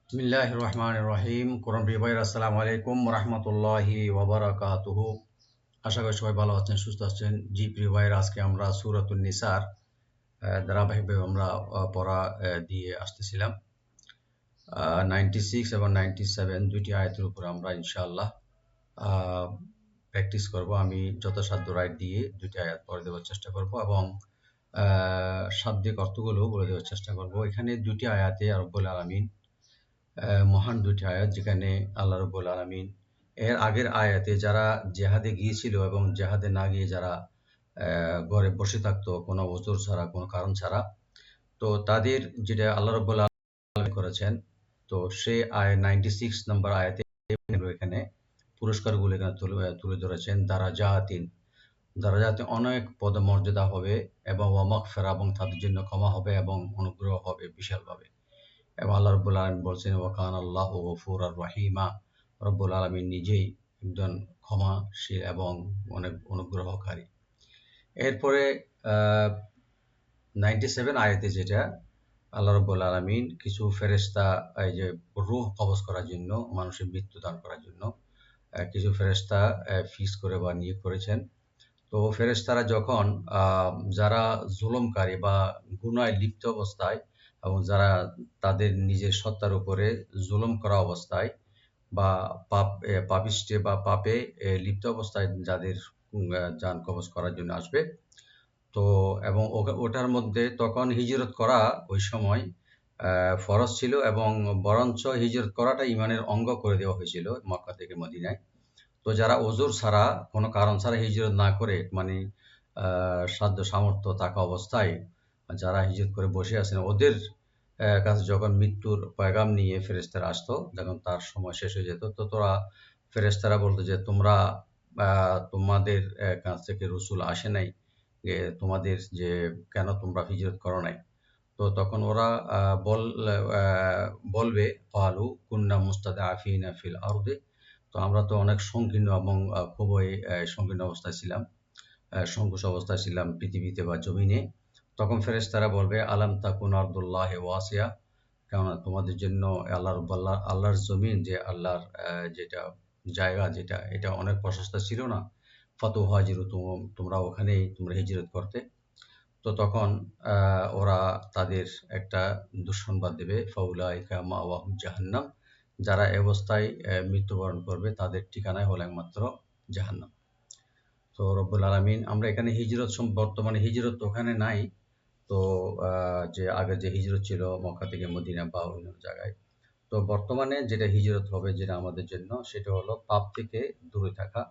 বিসমিল্লাহির রহমানির রহিম। কোরআন প্রিয় ভাইয়েরা, আসসালামু আলাইকুম ওয়া রাহমাতুল্লাহি ওয়া বারাকাতুহু। আশা করি সবাই ভালো আছেন, সুস্থ আছেন। জি প্রিয় ভাইয়েরা, আজকে আমরা সূরাতুন নিসার ধারাবাহিকভাবে আমরা পড়া দিয়ে আসতেছিলাম। 96 এবং 97 দুইটি আয়াতের উপর আমরা ইনশাআল্লাহ প্র্যাকটিস করব। আমি যথাসাধ্য রাইট দিয়ে দুইটি আয়াত পড়ে দেওয়ার চেষ্টা করব এবং শাব্দিক অর্থগুলো বলে দেওয়ার চেষ্টা করব। এখানে দুটি আয়াতে রব্বুল আলামিন মহান দুটি আয়াত, যেখানে আল্লাহ রাব্বুল আলামিন এর আগের আয়াতে যারা জেহাদে গিয়েছিল এবং জেহাদে না গিয়ে যারা ঘরে বসে থাকতো কোনো ওযর ছাড়া, কোনো কারণ ছাড়া, তো তাদের যেটা আল্লাহ রাব্বুল আলামিন করেছেন, তো সে 96 নম্বর আয়াতে এখানে পুরস্কারগুলো এখানে তুলে ধরেছেন। দারাজাতে অনেক পদমর্যাদা হবে এবং ওয়া মাগফিরা, এবং তাদের জন্য ক্ষমা হবে এবং অনুগ্রহ হবে বিশালভাবে। এবং আল্লাহ রাব্বুল আলামিন বলছেন ওয়া কানা আল্লাহু গফুরার রহিমা, রব্বুল আলামিন নিজেই একজন ক্ষমাশীল এবং অনেক অনুগ্রহকারী। এরপরে 97 আয়াতে যেটা আল্লাহ রাব্বুল আলামিন কিছু ফেরেশতা, এই যে রূহ কবজ করার জন্য, মানুষের মৃত্যু দান করার জন্য কিছু ফেরেশতা ফিক্স করে বা নিয়োগ করেছেন। তো ফেরেশতারা যখন যারা জুলুমকারী বা গুনায় লিপ্ত অবস্থায় এবং যারা তাদের নিজের সত্তার উপরে জুলুম করা অবস্থায় বা পাপিষ্ঠে বা পাপে লিপ্ত অবস্থায় যাদের জান কবজ করার জন্য আসবে, তো এবং ওটার মধ্যে তখন হিজরত করা ওই সময় ফরজ ছিল, এবং বরঞ্চ হিজরত করাটা ইমানের অঙ্গ করে দেওয়া হয়েছিল মক্কা থেকে মদিনায়। তো যারা ওযর ছাড়া, কোনো কারণ ছাড়া হিজরত না করে, মানে সাধ্য সামর্থ্য থাকা অবস্থায় যারা হিজরত করে বসে আছেন, ওদের কাছে যখন মৃত্যুর পয়গাম নিয়ে ফেরেশতারা আসতো, যখন তার সময় শেষ হয়ে যেত, তো ফেরেশতারা বলতো যে তোমরা তোমাদের কাছ থেকে রাসূল আসে নাই, যে তোমাদের যে কেন তোমরা হিজরত করো নাই? তো তখন ওরা বলবে ক্বালু কুন্না মুস্তাদআফিনা ফিল আরদি, তো আমরা তো অনেক সংকীর্ণ এবং খুবই সংকীর্ণ অবস্থায় ছিলাম, সংকুচ অবস্থায় ছিলাম পৃথিবীতে বা জমিনে। তখন ফেরেশতারা বলবে আলাম তাকুন আরদুল্লাহি ওয়াসিয়া, কেননা তোমাদের জন্য আল্লাহর জমিন, যে আল্লাহর যেটা জায়গা, যেটা এটা অনেক প্রশস্ত ছিল না? ফাতুহাজিরু, তোমরা ওখানেই তোমরা হিজরত করতে। তো তখন ওরা তাদের একটা দুঃসংবাদ দেবে, ফাউলাইকা মাওয়াহুম জাহান্নাম, যারা এ অবস্থায় মৃত্যুবরণ করবে তাদের ঠিকানাই হলো একমাত্র জাহান্নাম। তো রব্বুল আলামিন, আমরা এখানে হিজরত বর্তমানে হিজরত তো ওখানে নাই, তো যে আগে যে হিজরত ছিল মক্কা থেকে মদিনা বা অন্য জায়গায়, তো বর্তমানে যেটা হিজরত হবে, যেটা আমাদের জন্য, সেটা হলো পাপ থেকে দূরে থাকা।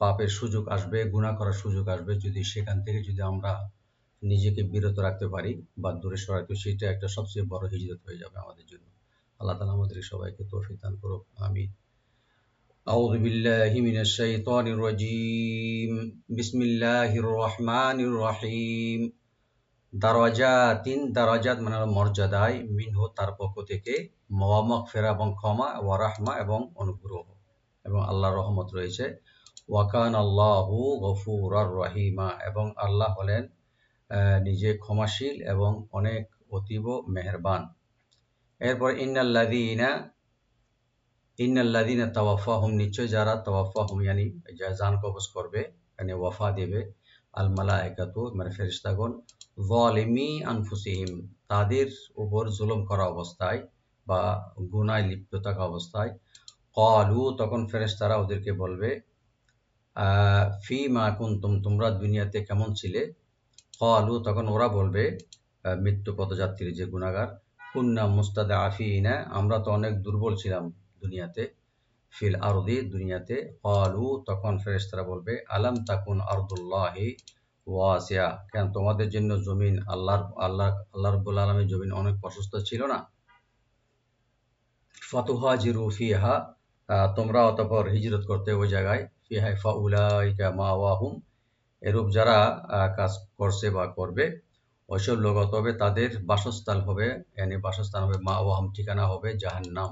পাপের সুযোগ আসবে, গুনাহ করার সুযোগ আসবে, যদি সেখান থেকে যদি আমরা নিজেকে বিরত রাখতে পারি বা দূরে সরাতে, সেটা একটা সবচেয়ে বড় হিজরত হয়ে যাবে আমাদের জন্য। আল্লাহ তাআলা আমাদের সবাইকে তৌফিক দান করুক, আমিন। আউযু বিল্লাহি মিনাশ শাইতানির রাজীম। বিসমিল্লাহির রহমানির রহিম। দারাজাত মানে হলো মর্যাদায়, মিনহু তার পক্ষ থেকে, ওয়া মাগফিরা এবং ক্ষমা, ওয়া রাহমা এবং অনুগ্রহ, এবং আল্লাহর রহমত রয়েছে। ওয়া কানা আল্লাহু গফুরার রহিমা, এবং আল্লাহ হলেন নিজে ক্ষমাশীল এবং অনেক অতীব মেহেরবান। এরপর ইন্নাল্লাযীনা তাওয়াফাহুম, নিশ্চয় যারা তাওয়াফাহুম ইয়ানি যা জান কবজ করবে, মানে ওয়াফা দেবে, আল মালায়েকাতু মানে ফেরেশতাগণ, যালিমি আনফুসিহিম, তাদের উপর জুলুম করা অবস্থায় বা গুনায় লিপ্ত থাকা অবস্থায়, ক্বালু তখন ফেরেশতারা ওদেরকে বলবে ফীমা কুনতুম, তোমরা দুনিয়াতে কেমন ছিলে? ক্বালু তখন ওরা বলবে, মৃত্যু পথযাত্রী যে গুনাহগার, কুন্না মুস্তাদআফিনা, আমরা তো অনেক দুর্বল ছিলাম দুনিয়াতে, ফিল আরদি দুনিয়াতে। ক্বালু তখন ফেরেশতারা বলবে আলাম তাকুন আরদুল্লাহি ওয়াসিয়া, কেন তোমাদের জন্য জমিন আল্লাহ রাব্বুল আলামিনের জমিন অনেক প্রশস্ত ছিল না? ফাতুহাজিরু ফিহা, তোমরা অতঃপর হিজরত করতে ওই জায়গায়, ফিহা ফাউলাইকা মাওয়াহুম, এরূপ যারা কাজ করছে বা করবে, ওইসব লোক তবে তাদের বাসস্থান হবে, বাসস্থান হবে, মাওয়াহুম ঠিকানা হবে জাহান্নাম,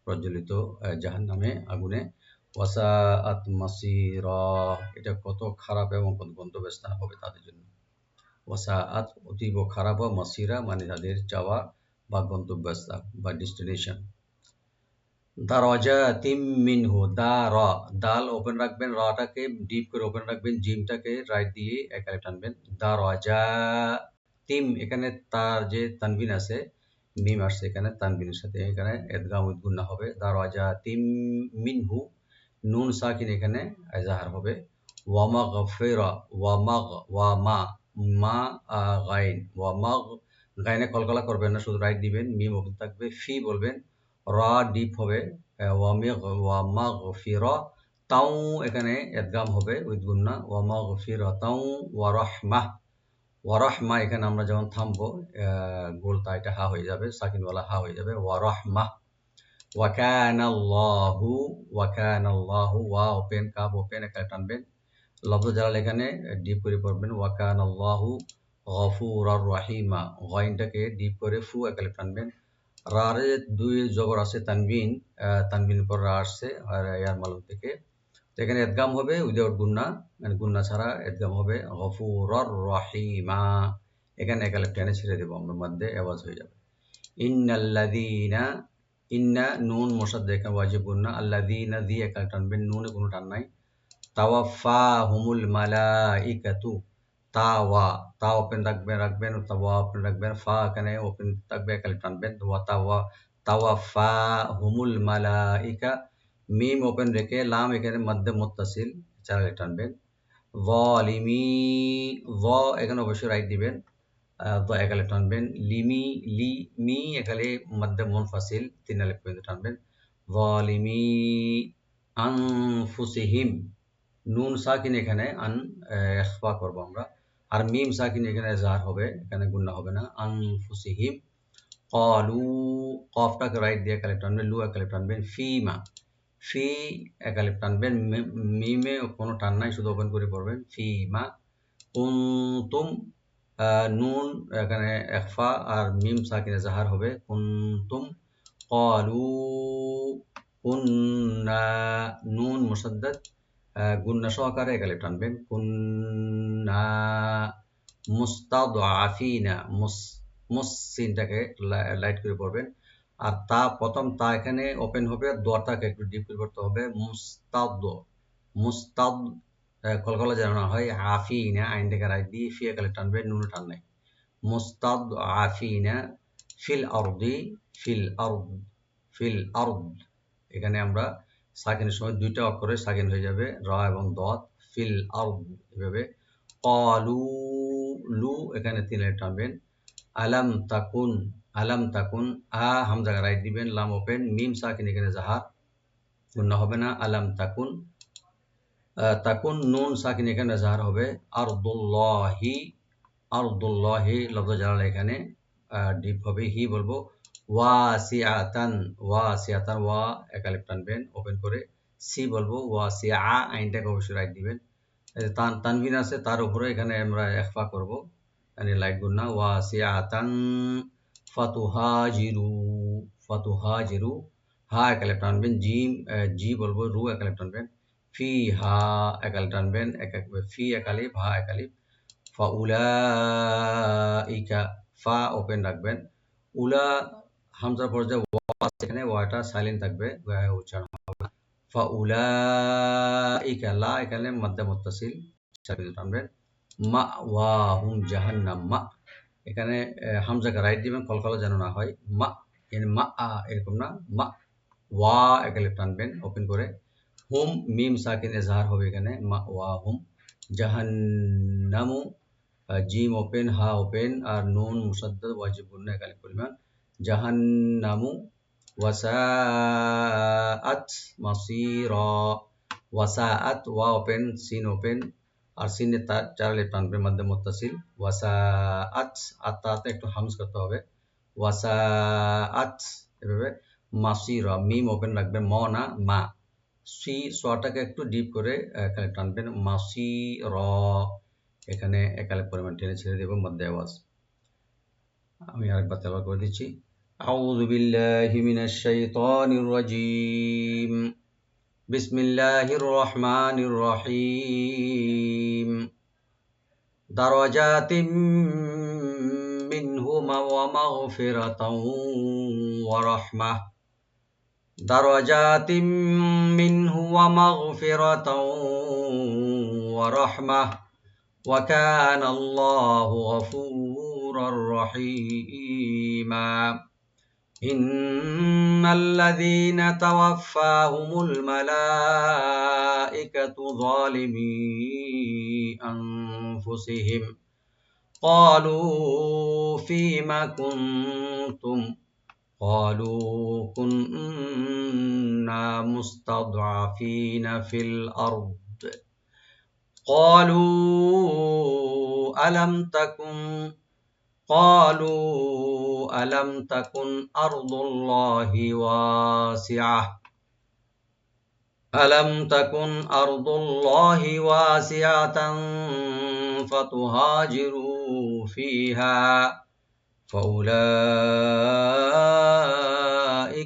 প্রজ্বলিত জাহান্নামে, আগুনে। ওয়াসাআত মাসিরা, এটা কত খারাপ এবং কত গন্তব্যস্থান হবে তাদের জন্য। ওয়াসাআত অতীব খারাপ, মাসিরা মানে তাদের যাওয়া বা গন্তব্যস্থান বা ডেস্টিনেশন। দারাজাতিম মিনহু, দাল ওপেন রাখবেন, রাটাকে ডিপ করে ওপেন রাখবেন, জিমটাকে রাইট দিয়ে একালে টানবেন। দারাজাতিম, এখানে তার যে তানবিন আছে, মিম আসছে এখানে তানবিনের সাথে, এখানে ইদগাম উইথ গুন্না হবে। দারাজাতিম মিনহু, নুন সাকিন এখানে এজাহার হবে। ওয়ামাগফিরা, ওয়ামা মা গাইন, গাইনে কলকলা করবেন না, শুধু রাইট দিবেন, মিম ওপেন থাকবে। ফি বলবেন, রা ডিপ হবে। ওয়ামাগফিরা তাও, এখানে ইদগাম হবে উইথ গুন্না। ওয়ামাগফিরা তাও ওয়ারাহমা, এখানে আমরা যেমন থামবো, গোলটা এটা হা হয়ে যাবে, সাকিনওয়ালা হা হয়ে যাবে, ওয়ারাহমা। ওয়াকানাল্লাহু, ওয়া ওপেন, কাব ওপেন, এখানে টানবেন। লফজ জালাল এখানে ডিপ করে পড়বেন। ওয়াকানাল্লাহু গফুরার রহিমা, গয়নটাকে ডিপ করে ফু একালে টানবেন। রারে দুই জবর আছে, তানবিন, তানবিন পর রা আসছে আর ইয়ার মালুম থেকে, তো এখানে ইদগাম হবে উইদাউট গুন্না, মানে গুন্না ছাড়া ইদগাম হবে। গফুরার রহিমা, এখানে একালে টেনে ছেড়ে দেবো আমরা, মধ্যে আওয়াজ হয়ে যাবে। ইন্নাল্লাযীনা, ইন্না নুন মুসাদ্দাদ এখানে ওয়াজিব গুন্না, আল্লাযীনা দি একালে টানবেন, নুনে কোনো টান নাই। তাওয়াফাহুমুল মালাইকাতু, তা ওপেন রাখবেন, তাওয়া ওপেন রাখবেন, ফা এখানে ওপেন থাকবে, একালে টানবেন। তাওয়াফাহুমুল মালাইকা, মিম ওপেন রেখে লাম এখানে মধ্যে মুত্তাসিল, চারালে টানবেন। যালিমি, এখানে অবশ্যই রাইট দিবেন, একালে টানবেন। মি একালে মধ্যে মুনফাসিল, তিন আলিফ পর্যন্ত টানবেন। যালিমি আনফুসিহিম, নুন সাকিন এখানে ইখফা করবো আমরা, আর মিম সাকিন এখানে জাহার হবে, এখানে গুন্না হবে না। আনফুসিহিম ক্বালু, কফটাকে রাইট দিয়ে একালিফ টানবেন, লু একালিফ টানবেন। ফি একালিফ টানবেন, মিমে কোনো টান নাই, শুধু ওপেন করে পড়বেন। ফিমা কুনতুম, নুন এখানে ইখফা আর মিম সাকিনে জাহার হবে, কুনতুম। ক্বালু কুন্না, নুন মুসাদ্দাদ গুন্না সহকারে একালিফ টানবেন। কুন্না মুস্তাদআফিনা, মুসিনটাকে লাইট করে পড়বেন। আর প্রথম তা এখানে ওপেন হবে, দোয়াটাকে একটু ডিপ করে পড়তে হবে। মুস্তাদ কলকলা যেন না হয়। আফিনা, আইনটাকে রাইট দিয়ে ফি একালিফ টানবেন, নুনে টান নাই। মুস্তাদআফিনা ফিল আরদ, এখানে আমরা সাকিনের সময় দুইটা অক্ষরে সাকিন হয়ে যাবে, রা এবং দত। ফিল আরদ, এভাবে। ক্বালু, লু এখানে তিন আলিফ টানবেন। আলাম তাকুন, হামজাকে রাইট দিবেন, লাম ওপেন, মিম সাকিন এখানে জাহার, গুন্না হবে না। আলাম তাকুন নুন সাকিন এখানে জাহার হবে। আরদুল্লাহি লফজ জালাল এখানে ডিপ হবে, হি বলবো। ওয়াসিআতান, ওয়া একালিফ টানবেন ওপেন করে। সি বলবো, ওয়াসিআ, আইনটাকে অবশ্যই রাইট দিবেন। তানবিন আছে তার উপরে এখানে আমরা ইখফা করব, মানে লাইট গুন্না। ওয়াসিআতান ফাতুহাজিরু, হা একালিফ টানবেন। জি বলবো, রু একালিফ টানবেন। ফিহা একালিফ টানবেন, ফি একালিফ, হা একালিফ। ফাউলাইকা, ফা ওপেন রাখবেন। উলা হামজার পর যে ওয়া এখানে ওয়াটা সাইলেন্ট থাকবে, উচ্চারণ হবে। ফাউলাইকা, লা এখানে মধ্যে মুত্তাসিল, সাকিন টানবেন। মাওয়াহুম জাহান্নাম, এখানে হামজাকে রাইট দিবেন, কলকলা যেন না হয়। এরকম না, ওয়া একালিফ টানবেন ওপেন করে। হুম, মিম সাকিন এজাহার হবে এখানে, মাওয়াহুম। জাহান্নামু, জিম ওপেন, হা ওপেন, আর নুন মুসাদ্দাদ ওয়াজিব গুন্না একালিফ পরিমাণ। জাহান্নামু ওয়াসাআত মাসীরা, ওয়াসাআত, ওয়া ওপেন, সিন ওপেন, আর সিনে চার আলিফ টানবেন, মধ্যে মুত্তাসিল। ওয়াসাআত, আত্মাতে একটু হামজ করতে হবে। ওয়াসাআত, এভাবে। মাসীরা, মিম ওপেন রাখবেন, না মা। সোয়াটাকে একটু ডিপ করে এখানে টানবেন। মাসীরা, এখানে একালিফ পরিমাণ টেনে ছেড়ে দেব, মধ্যে আওয়াজ। আমি আরেকবার তেলাওয়াত করে দিচ্ছি। আউযু বিল্লাহি মিনাশ শাইতানির রাজীম, বিসমিল্লাহির রহমানির রহিম। দারাজাতিম মিনহু ومغفرة ورحمة درجات منه ومغفرة ورحمة وكان الله غفورا رحيما إن الذين توفاهم الملائكة ظالمي أنفسهم قالوا فيم كنتم قالوا كنا مستضعفين في الأرض قالوا ألم تكن أرض الله واسعة فتهاجروا فيها فأولئك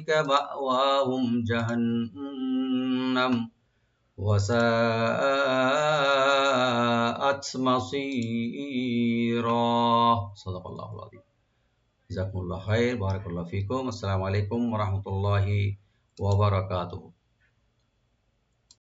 مأواهم جهنم وساءت مصيرا صدق الله العظيم جزاكم الله خير بارك الله فيكم السلام عليكم ورحمة الله وبركاته